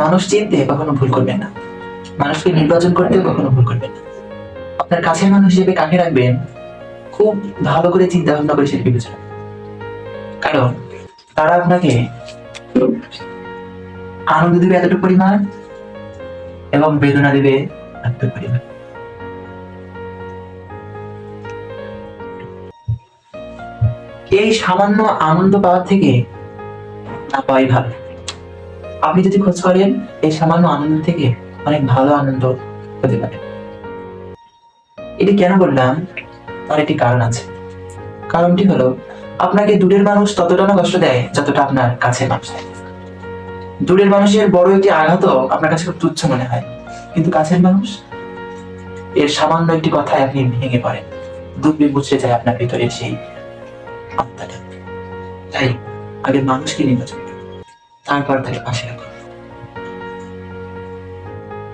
মানুষ চিনতে কখনো ভুল করবেন না, মানুষকে নির্বাচন করতেও কখনো ভুল করবেন না। আপনার কাছের মানুষ হিসেবে কাকে রাখবেন খুব ভালো করে চিন্তা ভাবনা করে সেটা বিবেচনা করবেন। কারণ তারা আপনাকে আনন্দ দিবে এতটুকু পরিমাণ এবং বেদনা দিবে এতটুকু পরিমাণ। এই সামান্য আনন্দ পাওয়ার থেকে না পাওয়াই ভালো। আপনি যদি খোঁজ করেন এই সামান্য আনন্দ থেকে অনেক ভালো আনন্দ হতে পারে। এটি কেন বললাম, তার একটি কারণ আছে। কারণটি হলো, আপনাকে দূরের মানুষ ততটা না কষ্ট দেয় যতটা আপনার কাছের মানুষ দেয়। দূরের মানুষের বড় একটি আঘাতও আপনার কাছে খুব তুচ্ছ মনে হয়, কিন্তু কাছের মানুষ এর সামান্য একটি কথায় আপনি ভেঙে পড়েন, দুঃখে মুছড়ে যায় আপনার ভিতরের সেই আত্মাটা। তাই আগে মানুষকে নির্বাচন করুন, তারপর তাকে পাশে রাখুন।